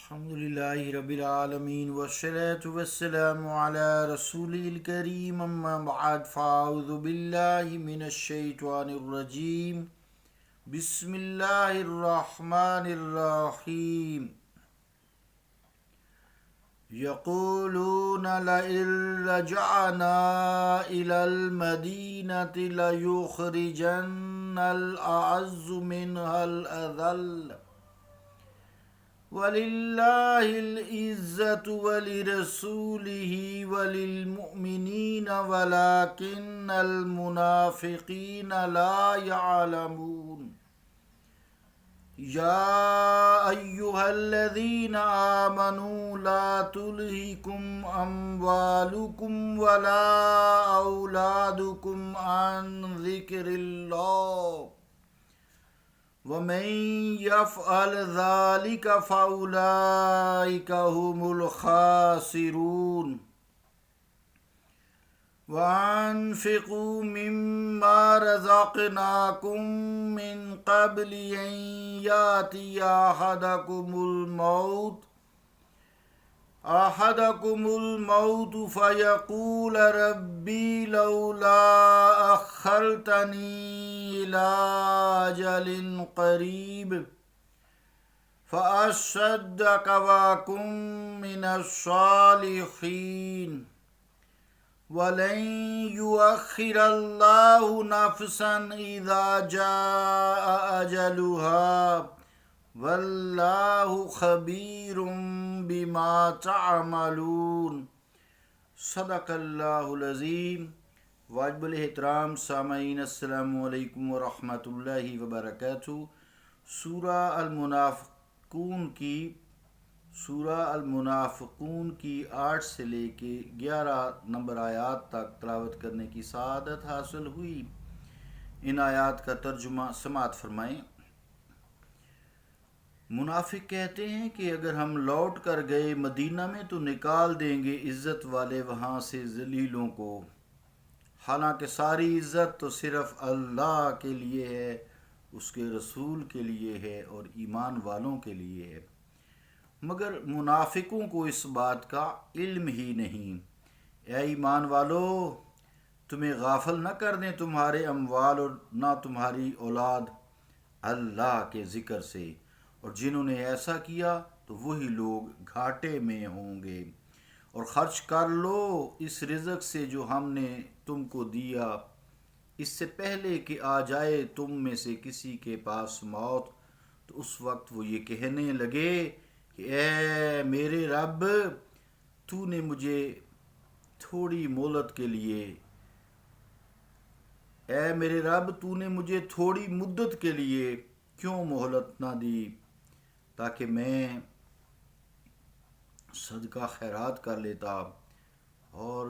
الحمد لله رب العالمين والصلاة والسلام على رسوله الكريم أما بعد فأعوذ بالله من الشيطان الرجيم بسم الله الرحمن الرحيم يقولون لئن رجعنا إلى المدينة ليخرجن الأعز منها الأذل وَلِلَّهِ الْعِزَّةُ وَلِرَسُولِهِ وَلِلْمُؤْمِنِينَ وَلَكِنَّ الْمُنَافِقِينَ لَا يَعْلَمُونَ يَا أَيُّهَا الَّذِينَ آمَنُوا لَا تُلْهِكُمْ أَمْوَالُكُمْ وَلَا أَوْلَادُكُمْ عَنْ ذِكْرِ اللَّهِ وَمَن يَفْعَلْ ذَلِكَ فَأُولَئِكَ هُمُ الْخَاسِرُونَ وَأَنفِقُوا مِمَّا رَزَقْنَاكُم مِّن قَبْلِ أَن يَأْتِيَ أَحَدَكُمُ الموت فيقول ربي لولا أخرتني إلى أجل قريب فأصدق وأكن من الصالحين ولن يؤخر الله نفسا إذا جاء أجلها واللہ خبیر بما تعملون۔ صدق اللہ العظیم۔ واجب الاحترام سامعین، السلام علیکم ورحمۃ اللہ وبرکاتہ۔ سورہ المنافقون کی 8 سے لے کے 11 نمبر آیات تک تلاوت کرنے کی سعادت حاصل ہوئی۔ ان آیات کا ترجمہ سماعت فرمائیں۔ منافق کہتے ہیں کہ اگر ہم لوٹ کر گئے مدینہ میں تو نکال دیں گے عزت والے وہاں سے ذلیلوں کو، حالانکہ ساری عزت تو صرف اللہ کے لیے ہے، اس کے رسول کے لیے ہے اور ایمان والوں کے لیے ہے، مگر منافقوں کو اس بات کا علم ہی نہیں۔ اے ایمان والو، تمہیں غافل نہ کر دیں تمہارے اموال اور نہ تمہاری اولاد اللہ کے ذکر سے، اور جنہوں نے ایسا کیا تو وہی لوگ گھاٹے میں ہوں گے۔ اور خرچ کر لو اس رزق سے جو ہم نے تم کو دیا، اس سے پہلے کہ آ جائے تم میں سے کسی کے پاس موت، تو اس وقت وہ یہ کہنے لگے کہ اے میرے رب، تو نے مجھے تھوڑی مہلت کے لیے تھوڑی مدت کے لیے کیوں مہلت نہ دی، تاکہ میں صدقہ خیرات کر لیتا اور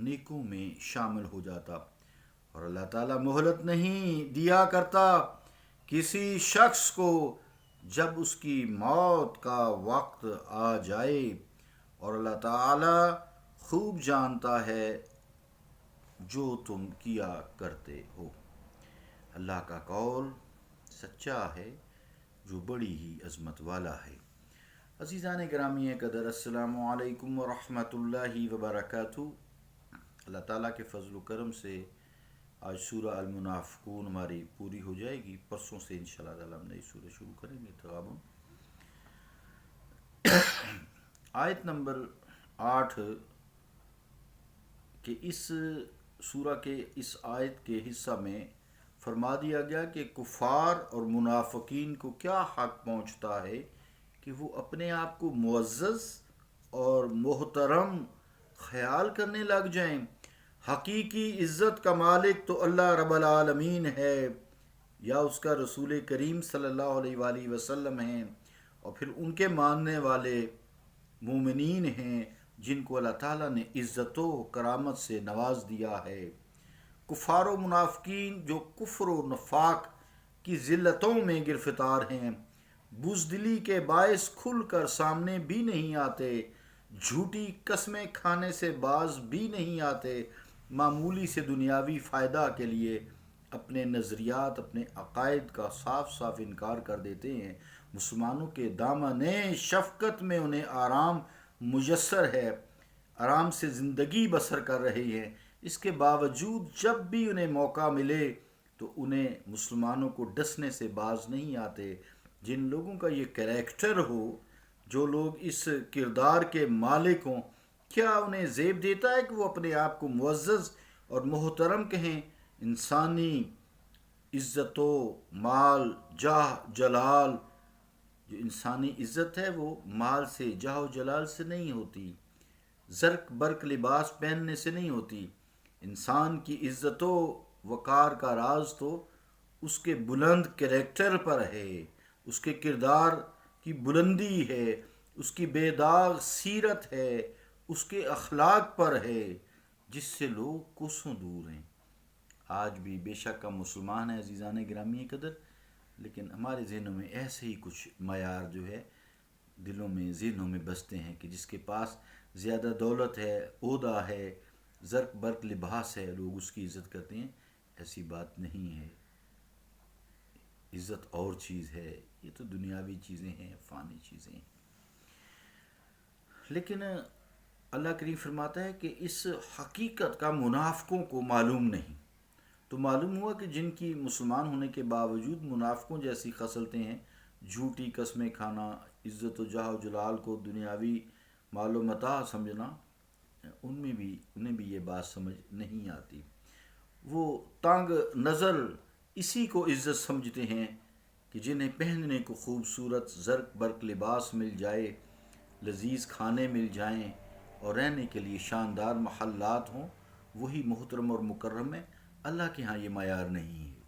نیکوں میں شامل ہو جاتا۔ اور اللہ تعالیٰ مہلت نہیں دیا کرتا کسی شخص کو جب اس کی موت کا وقت آ جائے، اور اللہ تعالیٰ خوب جانتا ہے جو تم کیا کرتے ہو۔ اللہ کا قول سچا ہے جو بڑی ہی عظمت والا ہے۔ عزیزان گرامی قدر، السلام علیکم ورحمۃ اللہ وبرکاتہ۔ اللہ تعالیٰ کے فضل و کرم سے آج سورہ المنافقون ہماری پوری ہو جائے گی۔ پرسوں سے انشاءاللہ تعالیٰ ہم نئی سورہ شروع کریں گے، تغابن۔ آیت نمبر 8 کہ اس سورہ کے اس آیت کے حصہ میں فرما دیا گیا کہ کفار اور منافقین کو کیا حق پہنچتا ہے کہ وہ اپنے آپ کو معزز اور محترم خیال کرنے لگ جائیں۔ حقیقی عزت کا مالک تو اللہ رب العالمین ہے، یا اس کا رسول کریم صلی اللہ علیہ وآلہ وسلم ہیں، اور پھر ان کے ماننے والے مومنین ہیں جن کو اللہ تعالیٰ نے عزت و کرامت سے نواز دیا ہے۔ کفار و منافقین جو کفر و نفاق کی ذلتوں میں گرفتار ہیں، بزدلی کے باعث کھل کر سامنے بھی نہیں آتے، جھوٹی قسمیں کھانے سے باز بھی نہیں آتے، معمولی سے دنیاوی فائدہ کے لیے اپنے نظریات، اپنے عقائد کا صاف صاف انکار کر دیتے ہیں، مسلمانوں کے دامن شفقت میں انہیں آرام میسر ہے، آرام سے زندگی بسر کر رہے ہیں۔ اس کے باوجود جب بھی انہیں موقع ملے تو انہیں مسلمانوں کو ڈسنے سے باز نہیں آتے۔ جن لوگوں کا یہ کریکٹر ہو، جو لوگ اس کردار کے مالک ہوں، کیا انہیں زیب دیتا ہے کہ وہ اپنے آپ کو معزز اور محترم کہیں؟ انسانی عزت و مال، جاہ جلال، جو انسانی عزت ہے وہ مال سے، جاہ و جلال سے نہیں ہوتی، زرق برق لباس پہننے سے نہیں ہوتی۔ انسان کی عزت و وقار کا راز تو اس کے بلند کریکٹر پر ہے، اس کے کردار کی بلندی ہے، اس کی بے داغ سیرت ہے، اس کے اخلاق پر ہے، جس سے لوگ کوسوں دور ہیں۔ آج بھی بے شک ہم مسلمان ہیں عزیزان گرامی قدر، لیکن ہمارے ذہنوں میں ایسے ہی کچھ معیار جو ہے دلوں میں ذہنوں میں بستے ہیں کہ جس کے پاس زیادہ دولت ہے، عہدہ ہے، زرق برق لباس ہے، لوگ اس کی عزت کرتے ہیں۔ ایسی بات نہیں ہے، عزت اور چیز ہے، یہ تو دنیاوی چیزیں ہیں، فانی چیزیں ہیں۔ لیکن اللہ کریم فرماتا ہے کہ اس حقیقت کا منافقوں کو معلوم نہیں۔ تو معلوم ہوا کہ جن کی مسلمان ہونے کے باوجود منافقوں جیسی خصلتیں ہیں، جھوٹی قسمیں کھانا، عزت و جاہ و جلال کو دنیاوی مال و متاع سمجھنا، انہیں بھی یہ بات سمجھ نہیں آتی۔ وہ تنگ نظر اسی کو عزت سمجھتے ہیں کہ جنہیں پہننے کو خوبصورت زرق برق لباس مل جائے، لذیذ کھانے مل جائیں اور رہنے کے لیے شاندار محلات ہوں، وہی محترم اور مکرم ہے۔ اللہ کے ہاں یہ معیار نہیں ہے۔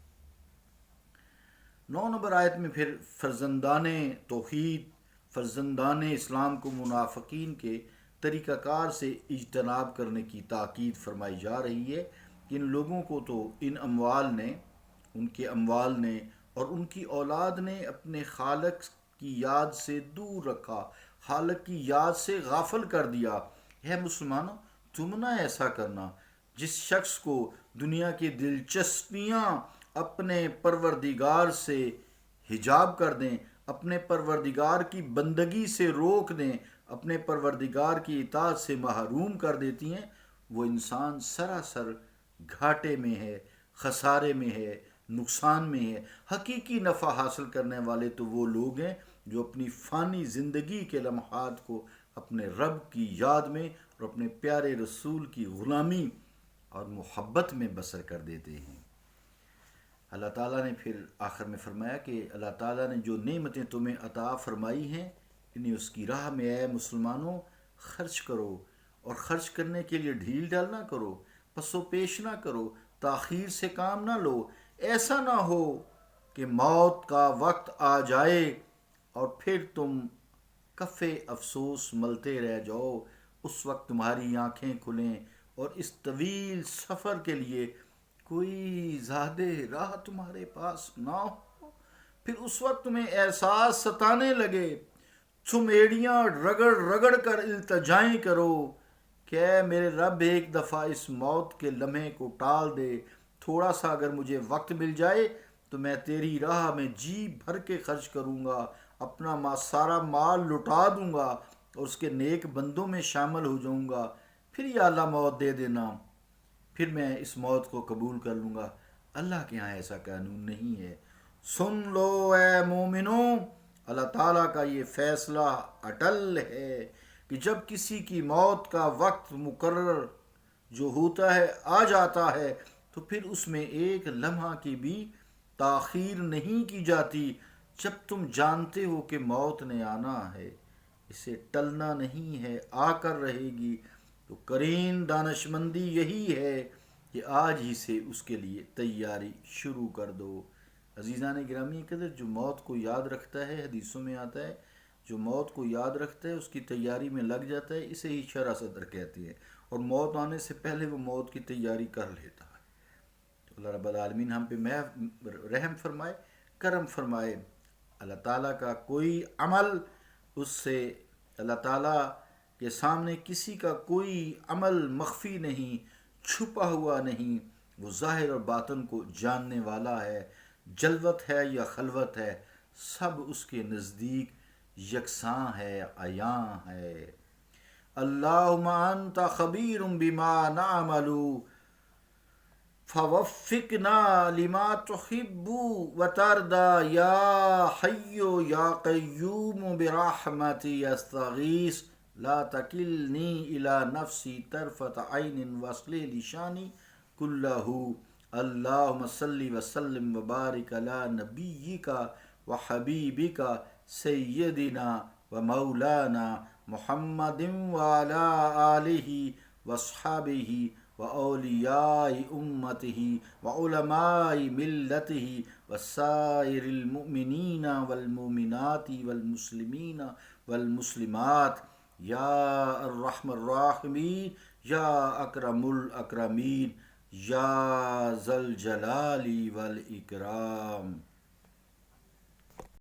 9 نمبر آیت میں پھر فرزندان توحید، فرزندان اسلام کو منافقین کے طریقہ کار سے اجتناب کرنے کی تاکید فرمائی جا رہی ہے کہ ان لوگوں کو تو ان کے اموال نے اور ان کی اولاد نے اپنے خالق کی یاد سے دور رکھا، خالق کی یاد سے غافل کر دیا۔ ہے مسلمانوں، تم نہ ایسا کرنا۔ جس شخص کو دنیا کی دلچسپیاں اپنے پروردگار سے حجاب کر دیں، اپنے پروردگار کی بندگی سے روک دیں، اپنے پروردگار کی اطاعت سے محروم کر دیتی ہیں، وہ انسان سراسر گھاٹے میں ہے، خسارے میں ہے، نقصان میں ہے۔ حقیقی نفع حاصل کرنے والے تو وہ لوگ ہیں جو اپنی فانی زندگی کے لمحات کو اپنے رب کی یاد میں اور اپنے پیارے رسول کی غلامی اور محبت میں بسر کر دیتے ہیں۔ اللہ تعالیٰ نے پھر آخر میں فرمایا کہ اللہ تعالیٰ نے جو نعمتیں تمہیں عطا فرمائی ہیں، انہیں اس کی راہ میں اے مسلمانوں خرچ کرو، اور خرچ کرنے کے لیے ڈھیل ڈال نہ کرو، پس و پیش نہ کرو، تاخیر سے کام نہ لو۔ ایسا نہ ہو کہ موت کا وقت آ جائے اور پھر تم کف افسوس ملتے رہ جاؤ۔ اس وقت تمہاری آنکھیں کھلیں اور اس طویل سفر کے لیے کوئی زیادہ راہ تمہارے پاس نہ ہو۔ پھر اس وقت تمہیں احساس ستانے لگے، تم ایڑیاں رگڑ رگڑ کر التجائیں کرو کہ اے میرے رب ایک دفعہ اس موت کے لمحے کو ٹال دے، تھوڑا سا اگر مجھے وقت مل جائے تو میں تیری راہ میں جی بھر کے خرچ کروں گا، اپنا سارا مال لٹا دوں گا اور اس کے نیک بندوں میں شامل ہو جاؤں گا۔ پھر یا اللہ موت دے دینا، پھر میں اس موت کو قبول کر لوں گا۔ اللہ کے ہاں ایسا قانون نہیں ہے۔ سن لو اے مومنوں، اللہ تعالیٰ کا یہ فیصلہ اٹل ہے کہ جب کسی کی موت کا وقت مقرر جو ہوتا ہے آ جاتا ہے تو پھر اس میں ایک لمحہ کی بھی تاخیر نہیں کی جاتی۔ جب تم جانتے ہو کہ موت نے آنا ہے، اسے ٹلنا نہیں ہے، آ کر رہے گی، تو کریم دانشمندی یہی ہے کہ آج ہی سے اس کے لیے تیاری شروع کر دو۔ عزیزان گرامی قدر، جو موت کو یاد رکھتا ہے، حدیثوں میں آتا ہے، جو موت کو یاد رکھتا ہے اس کی تیاری میں لگ جاتا ہے، اسے ہی شرح صدر کہتے ہیں، اور موت آنے سے پہلے وہ موت کی تیاری کر لیتا ہے۔ تو اللہ رب العالمین ہم پہ رحم فرمائے، کرم فرمائے۔ اللہ تعالیٰ کا کوئی عمل اس سے، اللہ تعالیٰ کے سامنے کسی کا کوئی عمل مخفی نہیں، چھپا ہوا نہیں۔ وہ ظاہر اور باطن کو جاننے والا ہے، جلوت ہے یا خلوت ہے، سب اس کے نزدیک یکساں ہے، عیاں ہے۔ اللہم انت خبیر بما نعمل فوفقنا لما تحب وترضى یا حی یا قیوم برحمتی استغیث لا تکلنی الی نفسی طرفۃ عین واصلح لی شانی کلہ۔ اللہم صلی وسلم وبارک علی نبیک وحبیبک سیدنا ومولانا محمد وعلی آلہ واصحابہ وأولیاء أمته وعلماء ملته وسائر المؤمنين والمؤمنات والمسلمين والمسلمات یا ارحم الراحمین یا اکرم الاکرمین یا ذا الجلال والإکرام۔